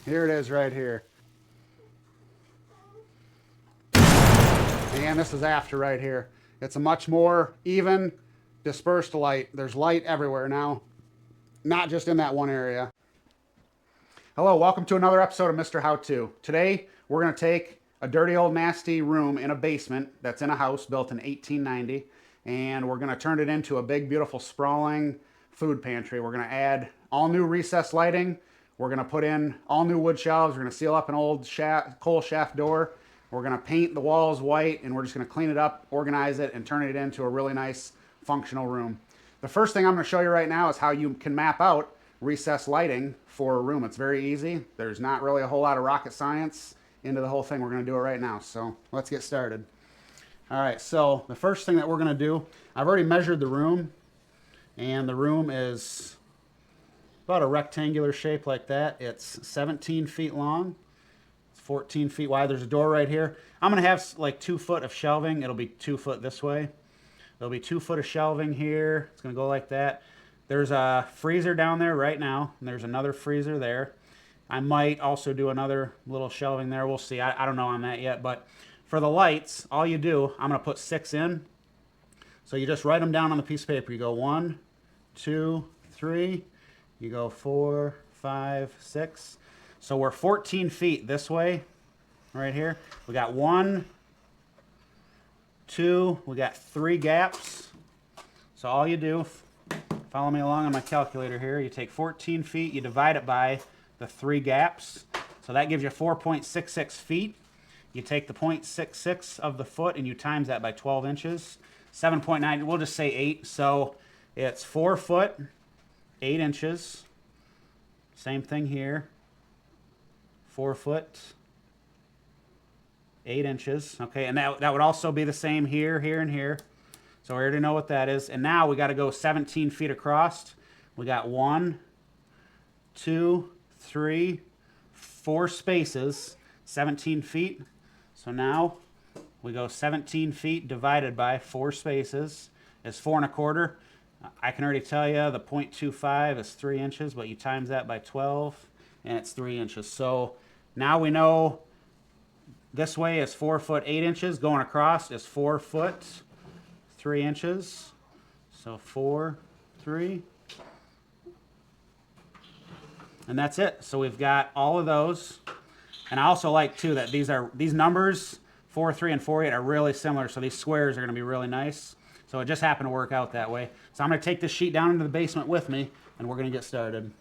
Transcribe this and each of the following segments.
Here it is right here. And this is after right here. It's a much more even, dispersed light. There's light everywhere now, not just in that one area. Hello, welcome to another episode of Mr. How To. Today, we're going to take a dirty old nasty room in a basement that's in a house built in 1890, and we're going to turn it into a big, beautiful, sprawling food pantry. We're going to add all new recessed lighting. We're going to put in all new wood shelves. We're going to seal up an old coal shaft door. We're going to paint the walls white, and we're just going to clean it up, organize it, and turn it into a really nice functional room. The first thing I'm going to show you right now is how you can map out recessed lighting for a room. It's very easy. There's not really a whole lot of rocket science into the whole thing. We're going to do it right now. So let's get started. All right, so the first thing that we're going to do, I've already measured the room, and the room is about a rectangular shape like that. It's 17 feet long. It's 14 feet wide. There's a door right here. I'm going to have like 2 foot of shelving. It'll be 2 foot this way. There'll be 2 foot of shelving here. It's going to go like that. There's a freezer down there right now, and there's another freezer there. I might also do another little shelving there. We'll see. I don't know on that yet, but for the lights, all you do, I'm going to put 6 in. So you just write them down on the piece of paper. You go 1, 2, 3. You go 4, 5, 6. So we're 14 feet this way, right here. We got 1, 2, we got 3 gaps. So all you do, follow me along on my calculator here. You take 14 feet, you divide it by the 3 gaps. So that gives you 4.66 feet. You take the 0.66 of the foot and you times that by 12 inches. 7.9, we'll just say 8. So it's 4 foot, 8 inches. Same thing here. 4 foot, 8 inches. Okay, and that would also be the same here, here, and here. So we already know what that is. And now we got to go 17 feet across. We got 1, 2, 3, 4 spaces, 17 feet. So now we go 17 feet divided by 4 spaces is 4 1/4. I can already tell you the 0.25 is 3 inches, but you times that by 12 and it's 3 inches. So now we know this way is 4 foot 8 inches. Going across is 4 foot 3 inches. So 4, 3. And that's it. So we've got all of those. And I also like too that these numbers 4, 3, and 4, 8 are really similar. So these squares are going to be really nice. So it just happened to work out that way. So I'm going to take this sheet down into the basement with me, and we're going to get started.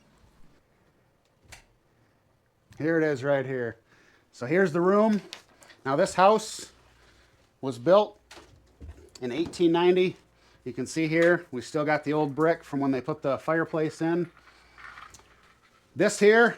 Here it is right here. So here's the room. Now this house was built in 1890. You can see here, we still got the old brick from when they put the fireplace in. This here,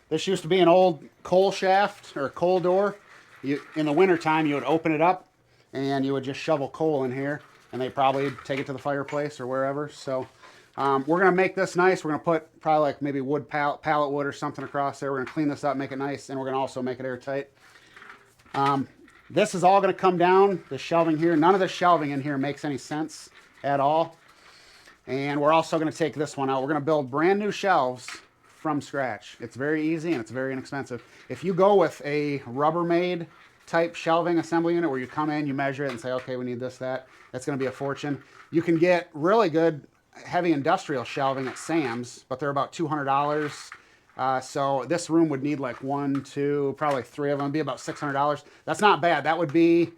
this used to be an old coal shaft or coal door. In the wintertime, you would open it up and you would just shovel coal in here, and they probably take it to the fireplace or wherever. So we're going to make this nice. We're going to put probably like maybe wood pallet wood or something across there. We're going to clean this up, make it nice, and we're going to also make it airtight. This is all going to come down, the shelving here. None of the shelving in here makes any sense at all. And we're also going to take this one out. We're going to build brand new shelves from scratch. It's very easy and it's very inexpensive. If you go with a Rubbermaid type shelving assembly unit where you come in, you measure it and say, okay, we need this, that, that's going to be a fortune. You can get really good heavy industrial shelving at Sam's, but they're about $200. So this room would need like 1, 2, probably 3 of them. It'd be about $600. That's not bad. That would be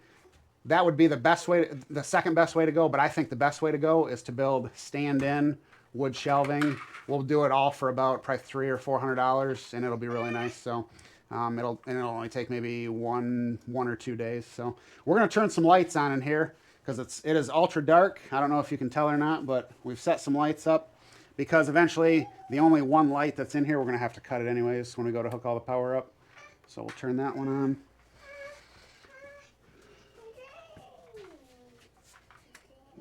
the best way, the second best way to go. But I think the best way to go is to build stand-in wood shelving. We'll do it all for about probably $300 or $400, and it'll be really nice. So it'll only take maybe one or 2 days. So we're gonna turn some lights on in here because it is ultra dark. I don't know if you can tell or not, but we've set some lights up because eventually the only one light that's in here, we're gonna have to cut it anyways when we go to hook all the power up. So we'll turn that one on.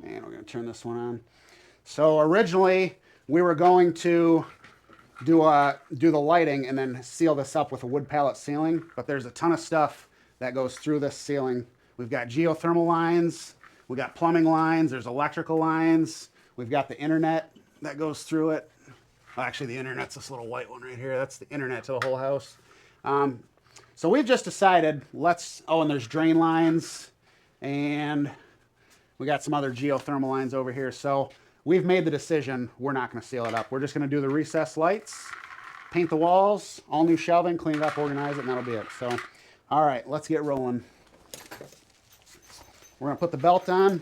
And we're gonna turn this one on. So originally we were going to do the lighting and then seal this up with a wood pallet ceiling, but there's a ton of stuff that goes through this ceiling. We've got geothermal lines, we got plumbing lines, there's electrical lines, we've got the internet that goes through it. Well, actually, the internet's this little white one right here. That's the internet to the whole house. So we've just decided, and there's drain lines, and we got some other geothermal lines over here. So we've made the decision, we're not going to seal it up. We're just going to do the recessed lights, paint the walls, all new shelving, clean it up, organize it, and that'll be it. So, all right, let's get rolling. We're going to put the belt on.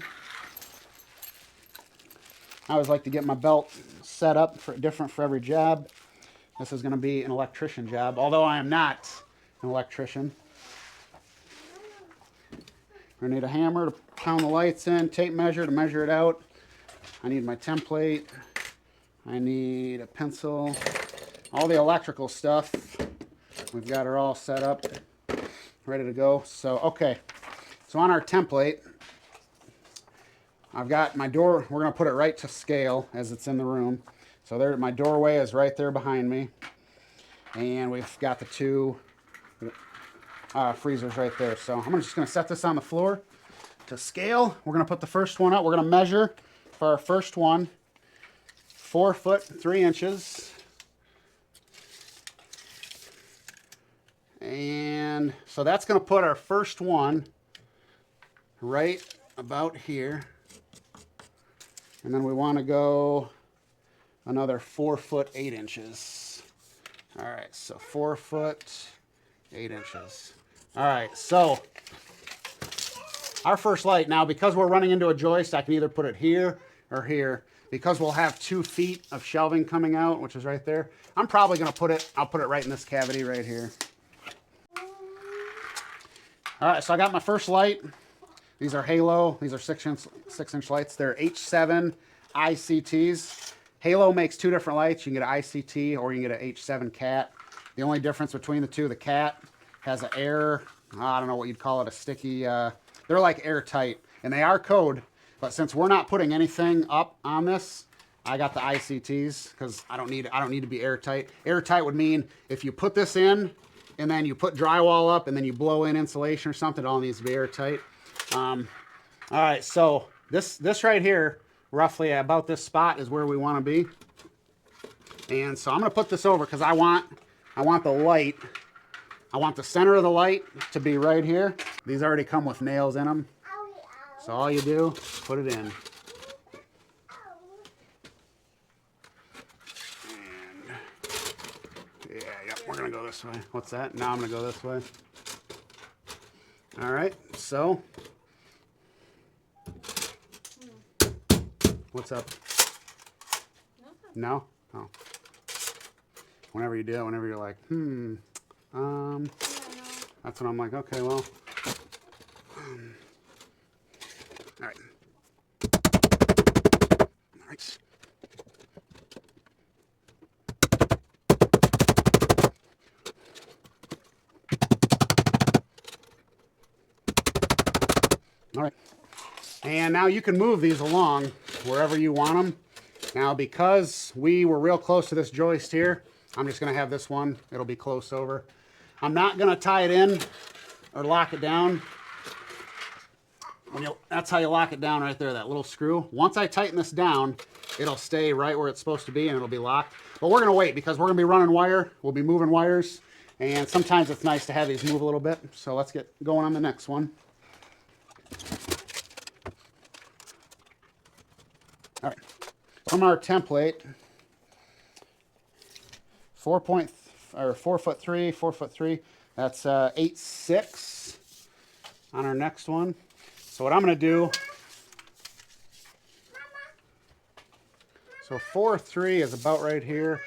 I always like to get my belt set up different for every job. This is going to be an electrician job, although I am not an electrician. I need a hammer to pound the lights in, tape measure to measure it out. I need my template. I need a pencil. All the electrical stuff. We've got her all set up, ready to go. So, okay. So on our template, I've got my door. We're going to put it right to scale as it's in the room. So there, my doorway is right there behind me. And we've got the two freezers right there. So I'm just going to set this on the floor to scale. We're going to put the first one up. We're going to measure for our first one 4 foot 3 inches. And so that's going to put our first one right about here. And then we want to go another 4 foot 8 inches. All right, so 4 foot 8 inches. All right, so our first light now, because we're running into a joist, I can either put it here or here. Because we'll have 2 feet of shelving coming out, which is right there, I'm probably going to I'll put it right in this cavity right here. All right, so I got my first light. These are Halo. These are 6-inch lights. They're H7 ICTs. Halo makes 2 different lights. You can get an ICT or you can get an H7 cat. The only difference between the two, the cat has an air, I don't know what you'd call it, a sticky, they're like airtight. And they are code, but since we're not putting anything up on this, I got the ICTs because I don't need to be airtight. Airtight would mean if you put this in and then you put drywall up and then you blow in insulation or something, it all needs to be airtight. All right, so this right here, roughly about this spot is where we want to be. And so I'm going to put this over because I want the light. I want the center of the light to be right here. These already come with nails in them. So all you do, put it in. And yep, we're going to go this way. What's that? Now I'm going to go this way. All right, so. What's up? No? Oh. Whenever you do, whenever you're like, that's when I'm like, okay, well. All right. All right. All right. And now you can move these along wherever you want them. Now, because we were real close to this joist here, I'm just going to have this one. It'll be close over. I'm not going to tie it in or lock it down. That's how you lock it down right there, that little screw. Once I tighten this down, it'll stay right where it's supposed to be and it'll be locked. But we're going to wait because we're going to be running wire. We'll be moving wires. And sometimes it's nice to have these move a little bit. So let's get going on the next one. All right, from our template, 4 foot 3, 4 foot 3. That's 8.6 on our next one. So what I'm going to do, so 4.3 is about right here.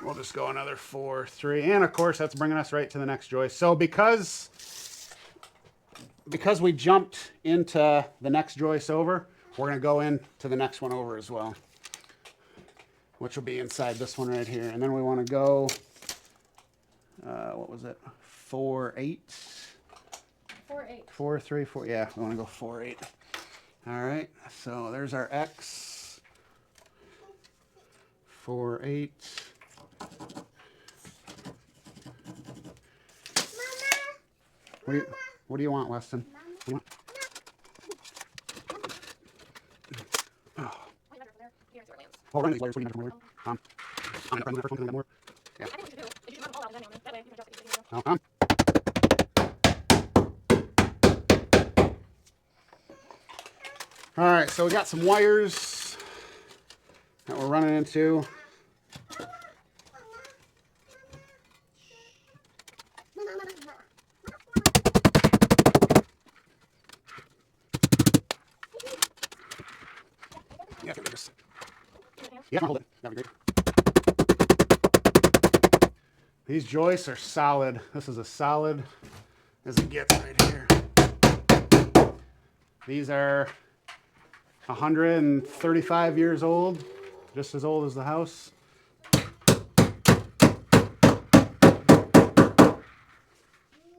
We'll just go another 4.3, and of course that's bringing us right to the next joist. So because we jumped into the next joist over, we're going to go into the next one over as well, which will be inside this one right here. And then we want to go, what was it, 4.8? 4.8. 4.3, 4, yeah, we want to go 4.8. All right, so there's our X. 4.8. What do you want, Weston? What do you want? Oh. Oh, running these layers. What do you mean? I'm going to press the first one. Can I get more? Yeah. I think what you do is you mount them all out and then that way you can adjust it easily. Oh, come. All right, so we got some wires that we're running into. Yeah, I can do this. Yeah, hold it. That'd be great. These joists are solid. This is as solid as it gets right here. These are 135 years old, just as old as the house.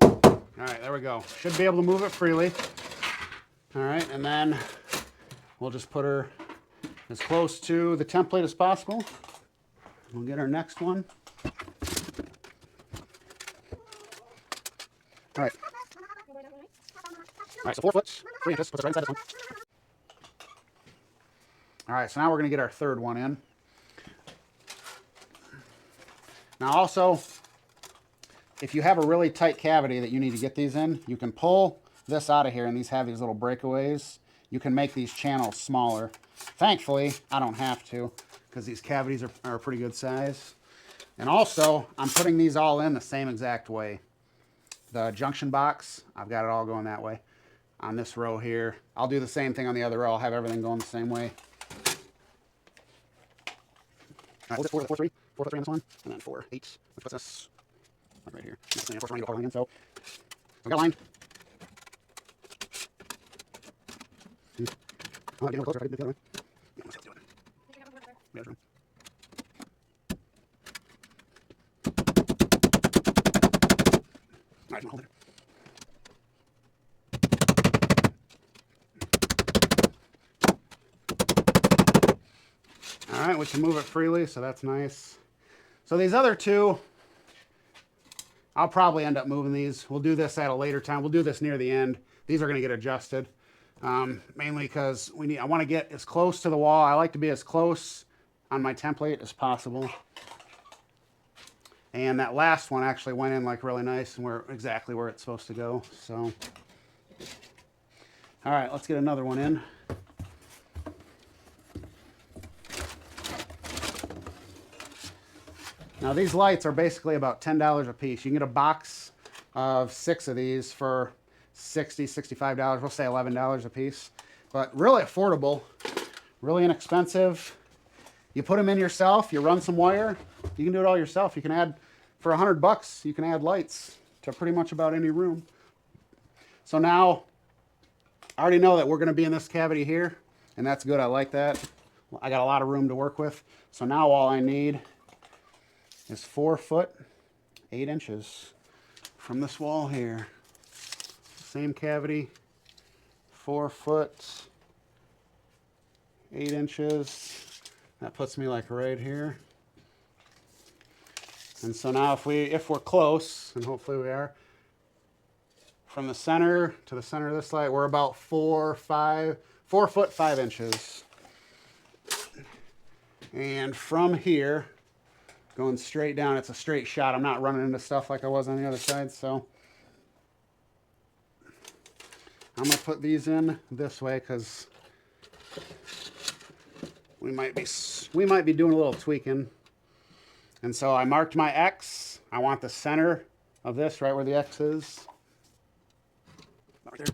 All right, there we go. Should be able to move it freely. All right, and then we'll just put her as close to the template as possible. We'll get our next one. All right. All right, so 4 foot, 3 inches, puts it right inside this one. All right, so now we're going to get our third one in. Now also, if you have a really tight cavity that you need to get these in, you can pull this out of here, and these have these little breakaways. You can make these channels smaller. Thankfully, I don't have to, because these cavities are a pretty good size. And also, I'm putting these all in the same exact way. The junction box, I've got it all going that way. On this row here, I'll do the same thing on the other row. I'll have everything going the same way. All right, we'll just 4 3 on this one, and then 4 8. Let's put this right here. Next thing, of course, we're going to go again, so we got a line. Oh, get a little closer. I didn't do the other way. Yeah, let's do it. Yeah, sure. All right, hold it. All right, we can move it freely, so that's nice. So these other two, I'll probably end up moving these. We'll do this at a later time. We'll do this near the end. These are going to get adjusted, mainly because I want to get as close to the wall. I like to be as close on my template as possible. And that last one actually went in like really nice, and we're exactly where it's supposed to go. So, all right, let's get another one in. Now these lights are basically about $10 a piece. You can get a box of 6 of these for $60, $65. We'll say $11 a piece. But really affordable, really inexpensive. You put them in yourself, you run some wire, you can do it all yourself. You can add, for $100, you can add lights to pretty much about any room. So now, I already know that we're going to be in this cavity here, and that's good. I like that. I got a lot of room to work with. So now all I need is 4 foot 8 inches from this wall here. Same cavity, 4 foot 8 inches. That puts me like right here. And so now if we're close, and hopefully we are, from the center to the center of this light, we're about 4 foot 5 inches. And from here, going straight down, it's a straight shot. I'm not running into stuff like I was on the other side, so I'm gonna put these in this way because we might be doing a little tweaking. And so I marked my X. I want the center of this right where the X is. Right there.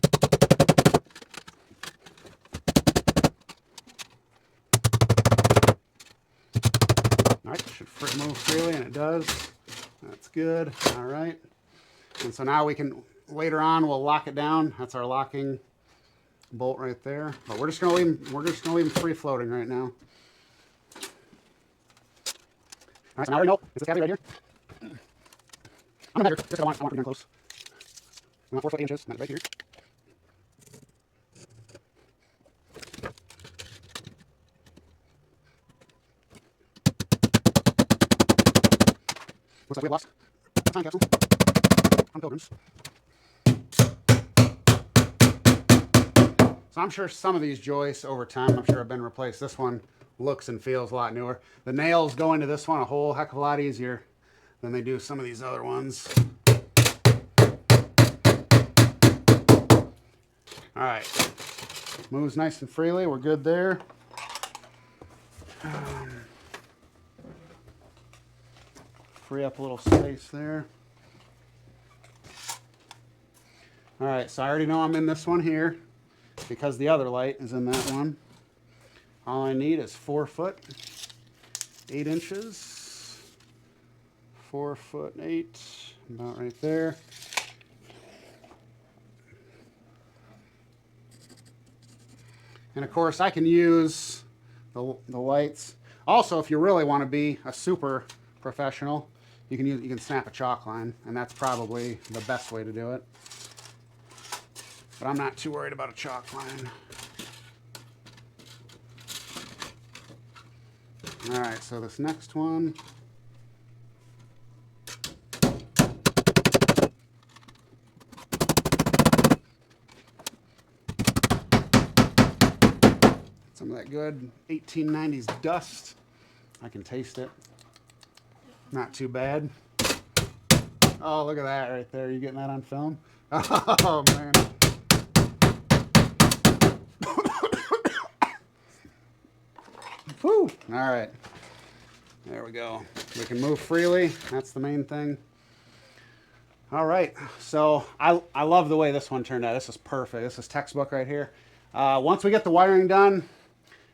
All right, should move freely, and it does. That's good. All right. And so now we can, later on, we'll lock it down. That's our locking bolt right there. But we're just gonna leave them free floating right now. All right, so now we know it's this cavity right here. I'm gonna measure, just I want pretty darn close. I want 4 foot 8 inches, and that's right here. Looks like we have lost a time capsule on Pilgrims. So I'm sure some of these joists over time, I'm sure have been replaced. This one looks and feels a lot newer. The nails go into this one a whole heck of a lot easier than they do some of these other ones. All right, moves nice and freely. We're good there. Free up a little space there. All right, so I already know I'm in this one here because the other light is in that one. All I need is 4 foot, 8 inches. 4 foot 8, about right there. And of course, I can use the lights. Also, if you really want to be a super professional, you can snap a chalk line, and that's probably the best way to do it. But I'm not too worried about a chalk line. All right, so this next one. Some of that good 1890s dust. I can taste it. Not too bad. Oh, look at that right there. You getting that on film? Oh, man. Whew. All right. There we go. We can move freely. That's the main thing. All right. So I love the way this one turned out. This is perfect. This is textbook right here. Once we get the wiring done,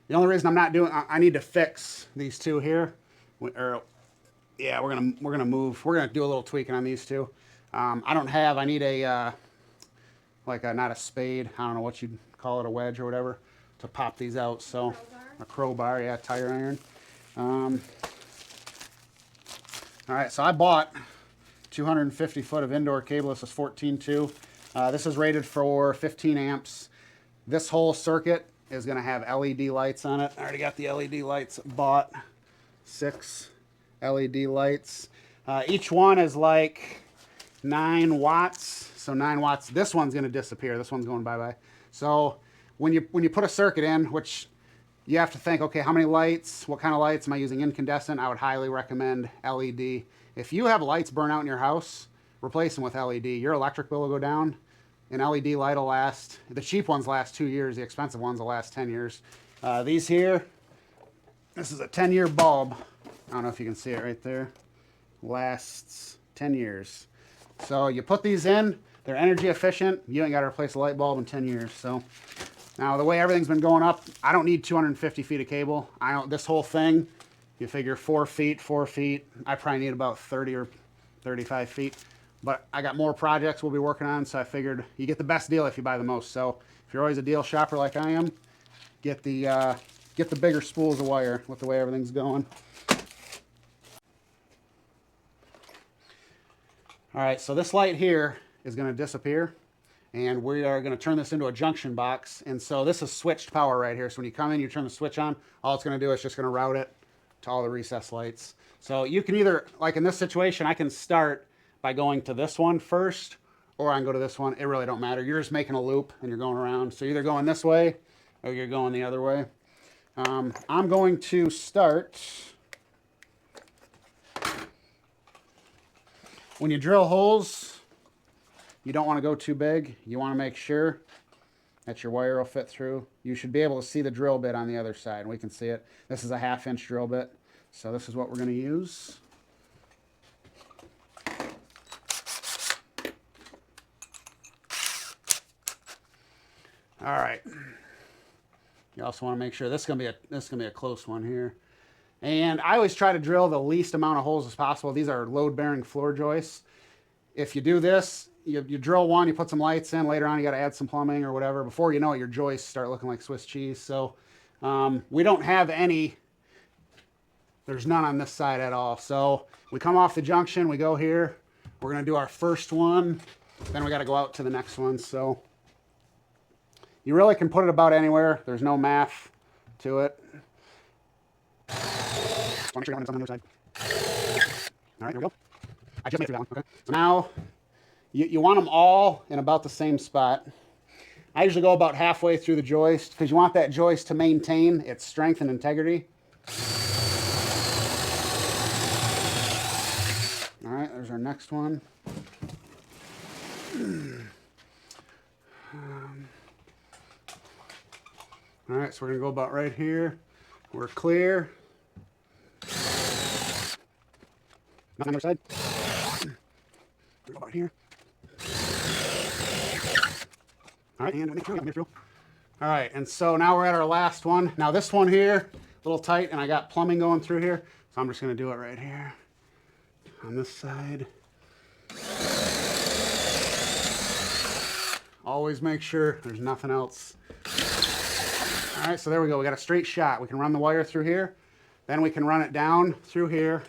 the only reason I'm not doing, I need to fix these two here. Yeah, we're gonna move. We're gonna do a little tweaking on these two. I need a not a spade. I don't know what you'd call it, a wedge or whatever, to pop these out. So a crowbar, yeah, tire iron. All right, so I bought 250 foot of indoor cable. This is 14.2. This is rated for 15 amps. This whole circuit is going to have LED lights on it. I already got the LED lights bought. 6 LED lights. Each one is like 9 watts. So 9 watts. This one's going to disappear. This one's going bye-bye. So when you put a circuit in, which you have to think, okay, how many lights? What kind of lights? Am I using incandescent? I would highly recommend LED. If you have lights burn out in your house, replace them with LED. Your electric bill will go down. An LED light will last, the cheap ones last 2 years, the expensive ones will last 10 years. These here, this is a 10-year bulb. I don't know if you can see it right there. Lasts 10 years. So you put these in, they're energy efficient. You ain't got to replace a light bulb in 10 years. So now the way everything's been going up, I don't need 250 feet of cable. This whole thing, you figure 4 feet, 4 feet. I probably need about 30 or 35 feet. But I got more projects we'll be working on, so I figured you get the best deal if you buy the most. So if you're always a deal shopper like I am, get the bigger spools of wire with the way everything's going. All right, so this light here is going to disappear, and we are going to turn this into a junction box. And so this is switched power right here. So when you come in, you turn the switch on. All it's going to do is just going to route it to all the recess lights. So you can either, like in this situation, I can start by going to this one first, or I can go to this one. It really don't matter. You're just making a loop and you're going around. So you're either going this way or you're going the other way. I'm going to start. When you drill holes, you don't want to go too big. You want to make sure that your wire will fit through. You should be able to see the drill bit on the other side. We can see it. This is a 1/2 inch drill bit. So this is what we're going to use. All right. You also want to make sure this is gonna be a close one here. And I always try to drill the least amount of holes as possible. These are load-bearing floor joists. If you do this, you drill one, you put some lights in. Later on, you got to add some plumbing or whatever. Before you know it, your joists start looking like Swiss cheese. So we don't have any. There's none on this side at all. So we come off the junction, we go here. We're gonna do our first one. Then we got to go out to the next one. So you really can put it about anywhere. There's no math to it. Make sure you don't have something on the other side. All right, there we go. I just made it through that one. Okay. So now you want them all in about the same spot. I usually go about halfway through the joist because you want that joist to maintain its strength and integrity. All right, there's our next one. All right, so we're gonna go about right here. We're clear. Nothing on the other side. Go about here. All right, and through. All right, and so now we're at our last one. Now this one here, a little tight, and I got plumbing going through here, so I'm just gonna do it right here on this side. Always make sure there's nothing else. All right, so there we go. We got a straight shot. We can run the wire through here, then we can run it down through here.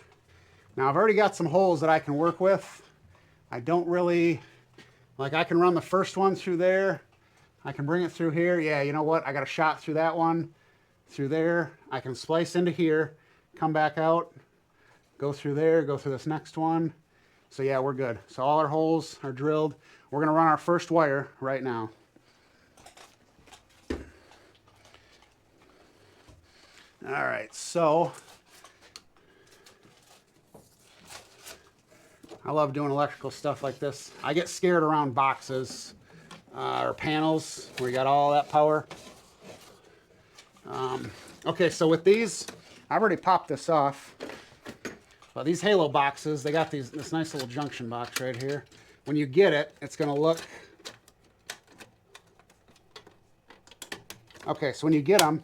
Now I've already got some holes that I can work with. I don't really, like I can run the first one through there. I can bring it through here. Yeah, you know what? I got a shot through that one, through there. I can splice into here, come back out, go through there, go through this next one. So yeah, we're good. So all our holes are drilled. We're gonna run our first wire right now. All right, so I love doing electrical stuff like this. I get scared around boxes or panels where you got all that power. Okay, so with these, I've already popped this off. But these Halo boxes, they got this nice little junction box right here. When you get it, it's gonna look, okay, so when you get them,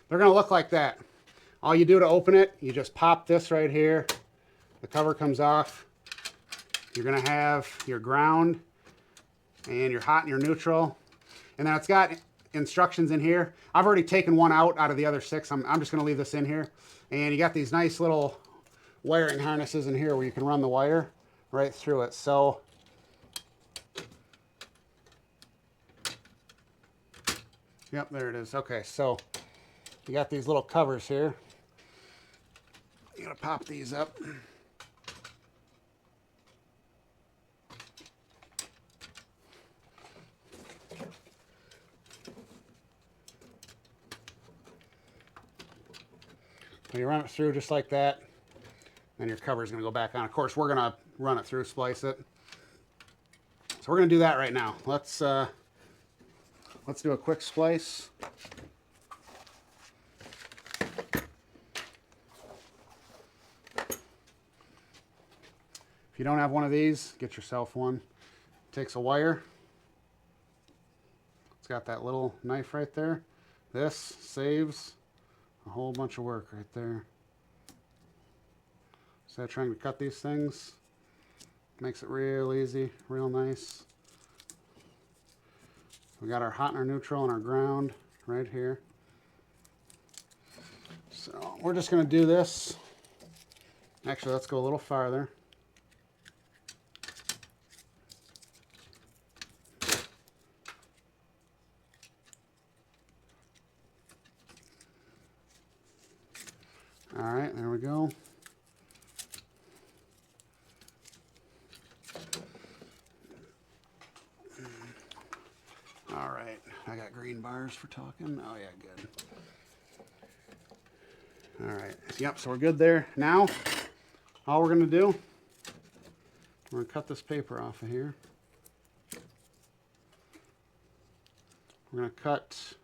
they're gonna look like that. All you do to open it, you just pop this right here. The cover comes off. You're gonna have your ground and your hot and your neutral. And then it's got instructions in here. I've already taken one out of the other 6. I'm just gonna leave this in here. And you got these nice little wiring harnesses in here where you can run the wire right through it. So yep, there it is. Okay, so you got these little covers here. You gotta pop these up. So you run it through just like that, and your cover is going to go back on. Of course, we're going to run it through, splice it. So we're going to do that right now. Let's do a quick splice. If you don't have one of these, get yourself one. It takes a wire. It's got that little knife right there. This saves a whole bunch of work right there. So trying to cut these things makes it real easy, real nice. We got our hot and our neutral and our ground right here. So we're just going to do this. Actually, let's go a little farther. All right, there we go. All right, I got green bars for talking. Oh yeah, good. All right, yep, so we're good there. Now, all we're gonna do, we're gonna cut this paper off of here. We're gonna cut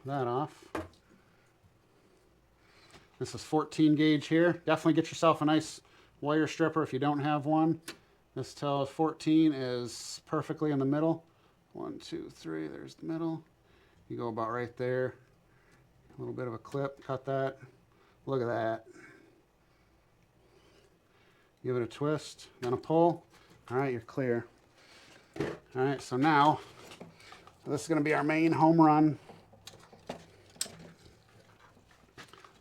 that off. This is 14 gauge here. Definitely get yourself a nice wire stripper if you don't have one. This tells 14 is perfectly in the middle. 1, 2, 3, there's the middle. You go about right there. A little bit of a clip, cut that. Look at that. Give it a twist, then a pull. All right, you're clear. All right, so now, this is gonna be our main home run.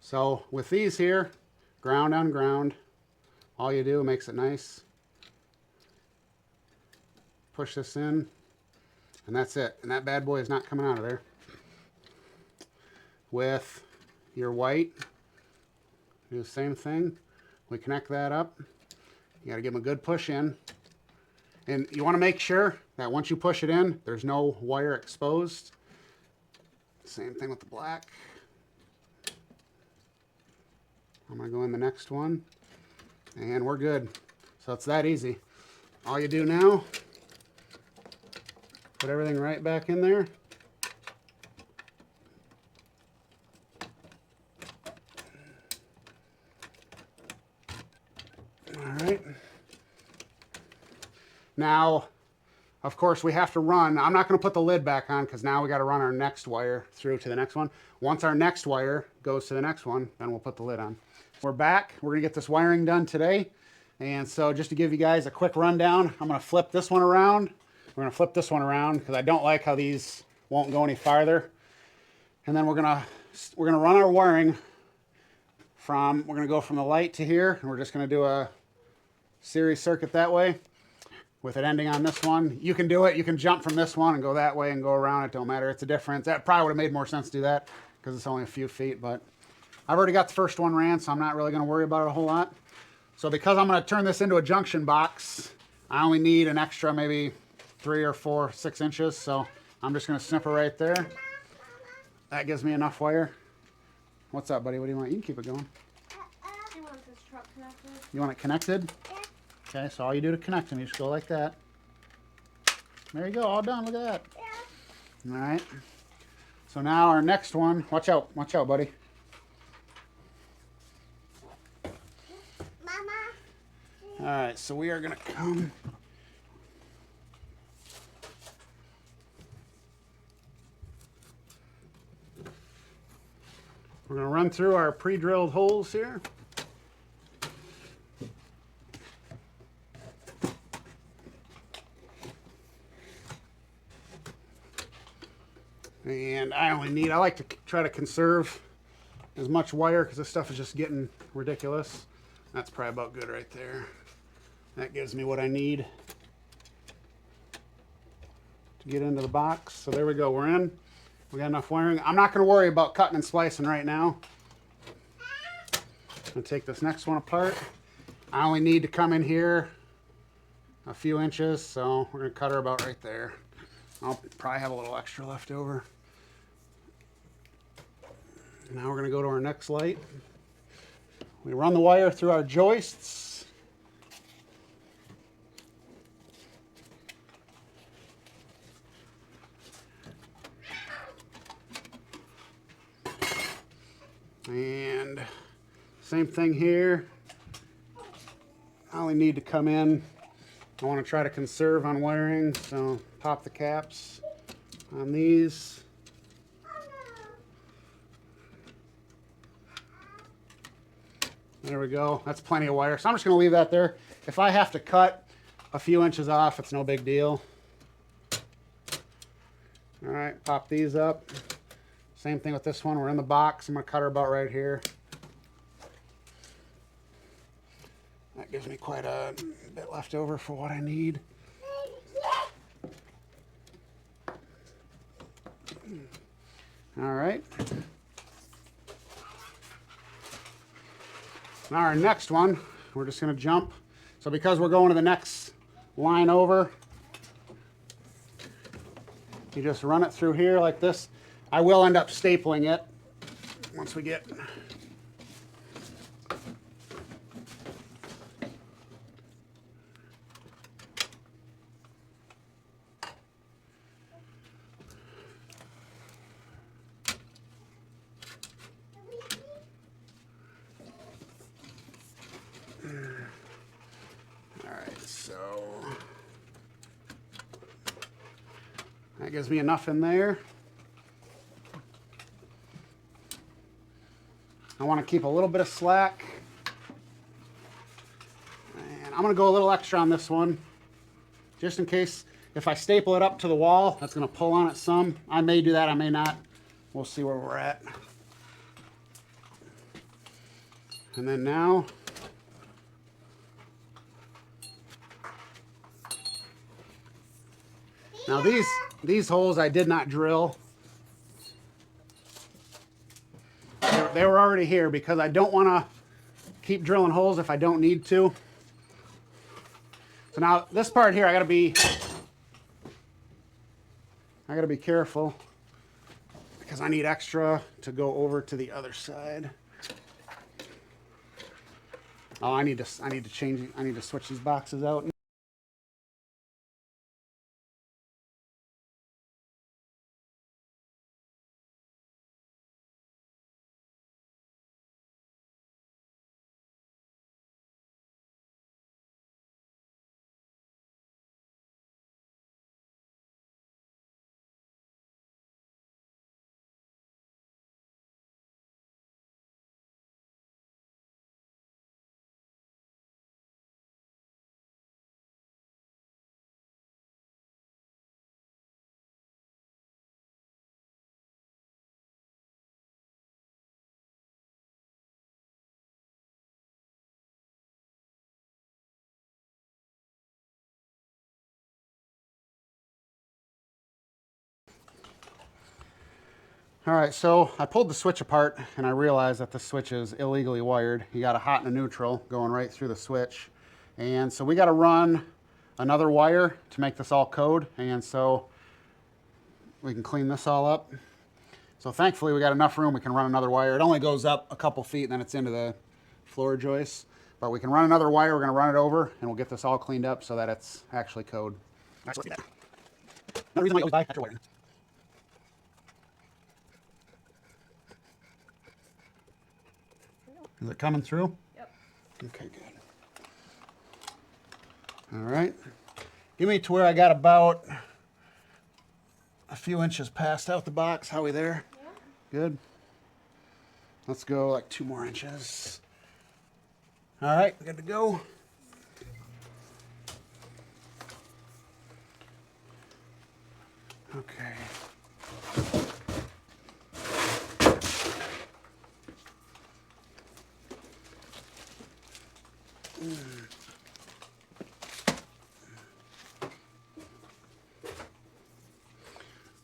So with these here, ground on ground, all you do makes it nice. Push this in, and that's it. And that bad boy is not coming out of there. With your white, do the same thing. We connect that up. You gotta give them a good push in. And you want to make sure that once you push it in, there's no wire exposed. Same thing with the black. I'm going to go in the next one, and we're good. So it's that easy. All you do now, put everything right back in there. All right. Now, of course, we have to run. I'm not going to put the lid back on because now we got to run our next wire through to the next one. Once our next wire goes to the next one, then we'll put the lid on. We're back. We're going to get this wiring done today. And so just to give you guys a quick rundown, I'm going to flip this one around. We're going to flip this one around because I don't like how these won't go any farther. And then we're going to run our wiring we're going to go from the light to here. And we're just going to do a series circuit that way with it ending on this one. You can do it. You can jump from this one and go that way and go around. It don't matter. It's a difference. That probably would have made more sense to do that because it's only a few feet, but I've already got the first one ran, so I'm not really going to worry about it a whole lot. So because I'm going to turn this into a junction box, I only need an extra maybe 3 or 4, 6 inches. So I'm just going to snip it right there. That gives me enough wire. What's up, buddy? What do you want? You can keep it going. He wants his truck connected. You want it connected? Yeah. Okay, so all you do to connect them, you just go like that. There you go, all done. Look at that. Yeah. All right. So now our next one, watch out, buddy. Mama. All right, so we are gonna come. We're gonna run through our pre-drilled holes here. And I like to try to conserve as much wire because this stuff is just getting ridiculous. That's probably about good right there. That gives me what I need to get into the box. So there we go, we're in. We got enough wiring. I'm not going to worry about cutting and splicing right now. I'm going to take this next one apart. I only need to come in here a few inches, so we're going to cut her about right there. I'll probably have a little extra left over. Now we're going to go to our next light. We run the wire through our joists. And same thing here. I only need to come in. I want to try to conserve on wiring, so pop the caps on these. There we go. That's plenty of wire. So I'm just going to leave that there. If I have to cut a few inches off, it's no big deal. All right, pop these up. Same thing with this one. We're in the box. I'm going to cut her about right here. That gives me quite a bit left over for what I need. All right. Now our next one, we're just going to jump. So because we're going to the next line over, you just run it through here like this. I will end up stapling it once we get. That gives me enough in there. I want to keep a little bit of slack. And I'm going to go a little extra on this one, just in case if I staple it up to the wall, that's going to pull on it some. I may do that, I may not. We'll see where we're at. And then now, these holes I did not drill. They were already here because I don't want to keep drilling holes if I don't need to. So now this part here, I gotta be careful because I need extra to go over to the other side. Oh, I need to change. I need to switch these boxes out. All right, so I pulled the switch apart and I realized that the switch is illegally wired. You got a hot and a neutral going right through the switch. And so we got to run another wire to make this all code. And so we can clean this all up. So thankfully we got enough room, we can run another wire. It only goes up a couple feet and then it's into the floor joist. But we can run another wire, we're gonna run it over and we'll get this all cleaned up so that it's actually code. All right, so let's do that. Another reason why you always buy extra wiring. Is it coming through? Yep. Okay, good. All right. Give me to where I got about a few inches past out the box. How are we there? Yeah. Good. Let's go like 2 more inches. All right, good to go. Okay.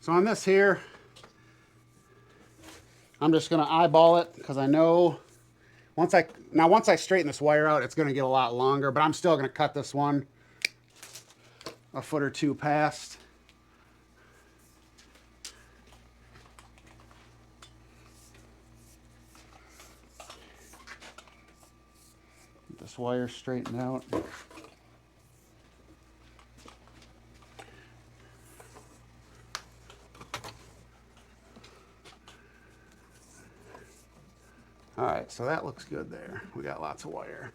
So on this here, I'm just going to eyeball it because I know once I straighten this wire out, it's going to get a lot longer, but I'm still going to cut this one a foot or 2 past. Get this wire straightened out. All right, so that looks good there. We got lots of wire.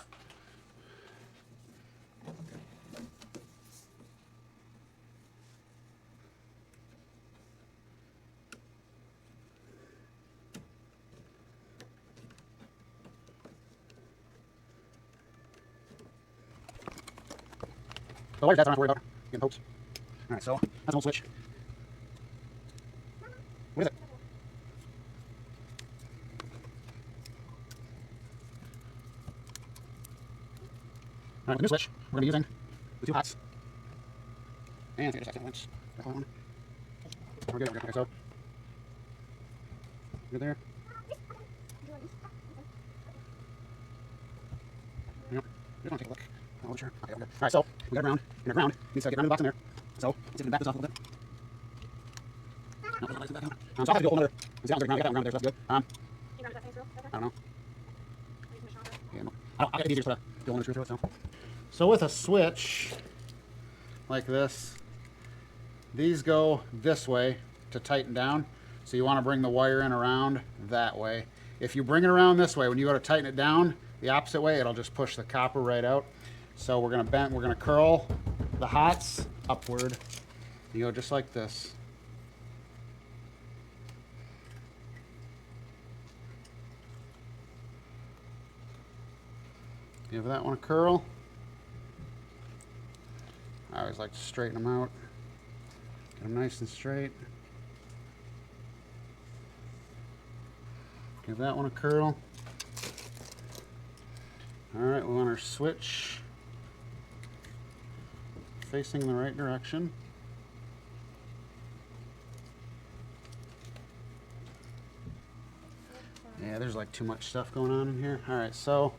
The wire tabs I don't have to worry about getting poked. All right, so that's an old switch. What is it? All right, the new switch, we're going to be using the 2 hots. And just a winch. We're good, we're good. Okay, so good there. Yep. Just want to take a look. Oh, sure. Okay, okay. All right, so we got a ground, and our ground needs to get around the box in there. So let's see if we can back this off a little bit. No, so I'll have to do a whole nother. See, I got that ground there, so that's good. Can you run that thing through? Okay. I don't know. Are you gonna show it? Yeah, no. I'll get it easier to do a little screw through it. So with a switch like this, these go this way to tighten down. So you want to bring the wire in around that way. If you bring it around this way, when you go to tighten it down the opposite way, it'll just push the copper right out. So we're gonna curl the hots upward. You go just like this. Give that one a curl. I always like to straighten them out. Get them nice and straight. Give that one a curl. All right, we want our switch facing in the right direction. Yeah, there's like too much stuff going on in here. All right, so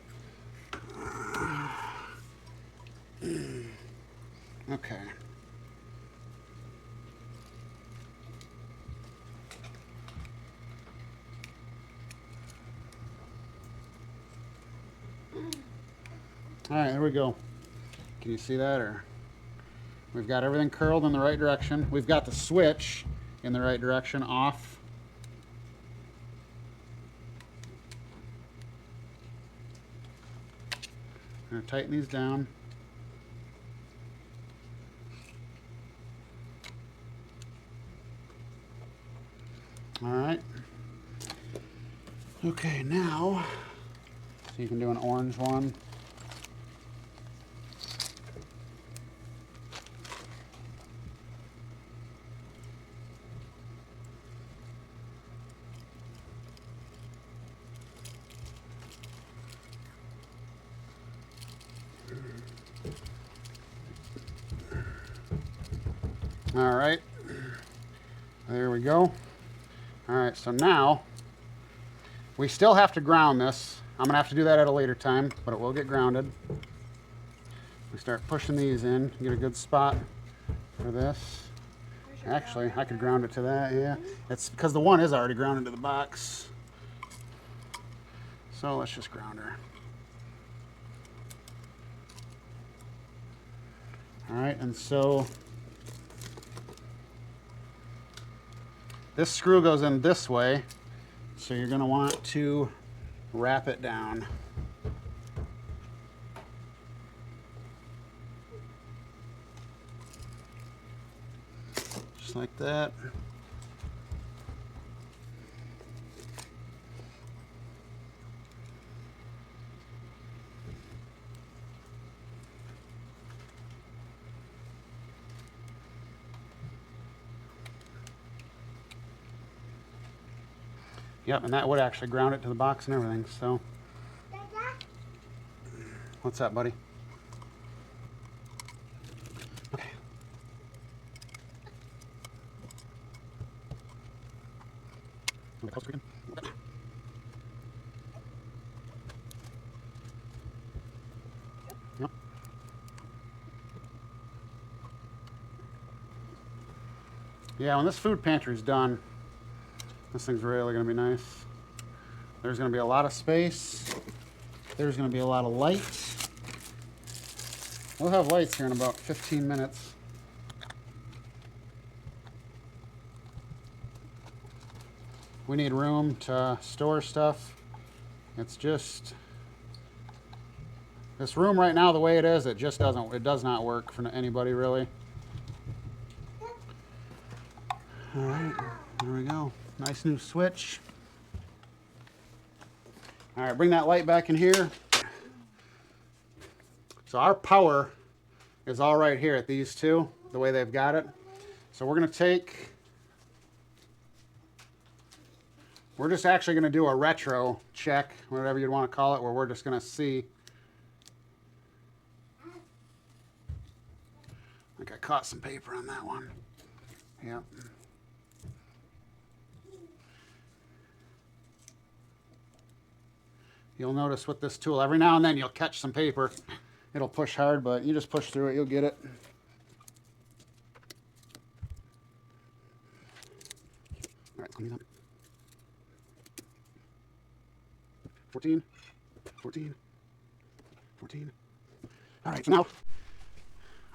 All right, there we go. Can you see that? Or we've got everything curled in the right direction. We've got the switch in the right direction off. I'm going to tighten these down. All right. Okay, now, so you can do an orange one. All right, there we go. All right, so now we still have to ground this. I'm gonna have to do that at a later time, but it will get grounded. We start pushing these in, get a good spot for this. Actually, I could ground it to that, yeah. It's because the one is already grounded to the box. So let's just ground her. All right, and so this screw goes in this way, so you're going to want to wrap it down. Just like that. Yep, and that would actually ground it to the box and everything, so. What's that, buddy? Okay. Yep. Yeah, when this food pantry is done, this thing's really going to be nice. There's going to be a lot of space. There's going to be a lot of light. We'll have lights here in about 15 minutes. We need room to store stuff. It's just, this room right now, the way it is, it does not work for anybody really. All right, there we go. Nice new switch. All right, bring that light back in here. So our power is all right here at these two, the way they've got it. So we're just actually gonna do a retro check, whatever you'd want to call it, where we're just gonna see. I think I caught some paper on that one. Yep. You'll notice with this tool, every now and then you'll catch some paper. It'll push hard, but you just push through it, you'll get it. All right, clean these up. 14, 14, 14. All right, so now,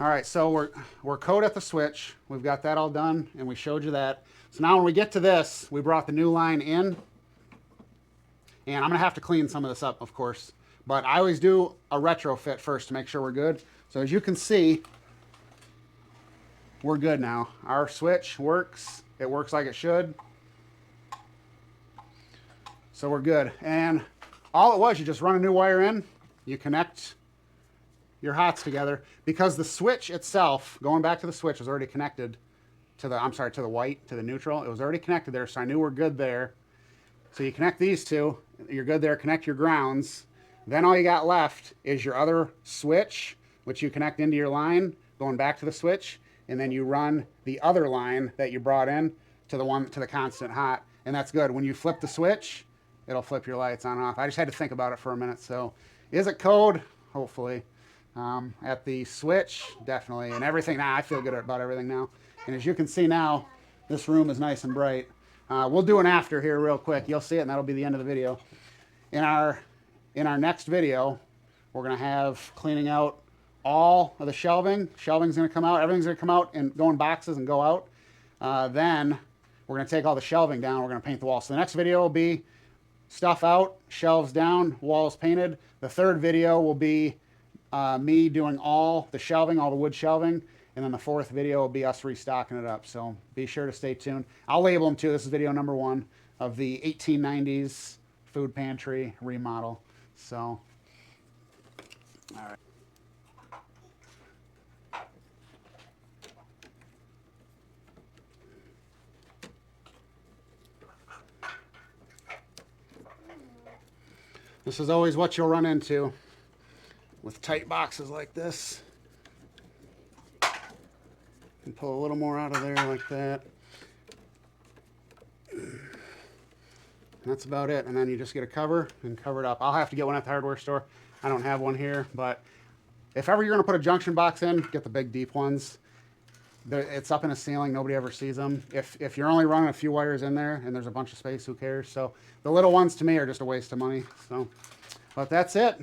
all right, so we're code at the switch. We've got that all done, and we showed you that. So now when we get to this, we brought the new line in. And I'm gonna have to clean some of this up, of course, but I always do a retrofit first to make sure we're good. So as you can see, we're good now. Our switch works. It works like it should. So we're good. And all it was, you just run a new wire in, you connect your hots together, because the switch itself, going back to the switch, was already connected to the white, to the neutral. It was already connected there, so I knew we're good there. So you connect these two, you're good there, connect your grounds. Then all you got left is your other switch, which you connect into your line, going back to the switch, and then you run the other line that you brought in to the constant hot, and that's good. When you flip the switch, it'll flip your lights on and off. I just had to think about it for a minute. So is it code? Hopefully. At the switch, definitely. And everything, I feel good about everything now. And as you can see now, this room is nice and bright. We'll do an after here real quick. You'll see it, and that'll be the end of the video. In our next video, We're going to have cleaning out all of the shelving. Shelving's going to come out. Everything's going to come out and go in boxes and go out. Then we're going to take all the shelving down. We're going to paint the wall. So the next video will be stuff out, shelves down, walls painted. The third video will be me doing all the shelving, all the wood shelving. And then the fourth video will be us restocking it up. So be sure to stay tuned. I'll label them too. This is video number 1 of the 1890s food pantry remodel. So, all right. This is always what you'll run into with tight boxes like this. And pull a little more out of there like that. And that's about it. And then you just get a cover and cover it up. I'll have to get one at the hardware store. I don't have one here, but if ever you're going to put a junction box in, get the big deep ones. It's up in a ceiling. Nobody ever sees them. If you're only running a few wires in there and there's a bunch of space, who cares? So the little ones to me are just a waste of money. So, but that's it.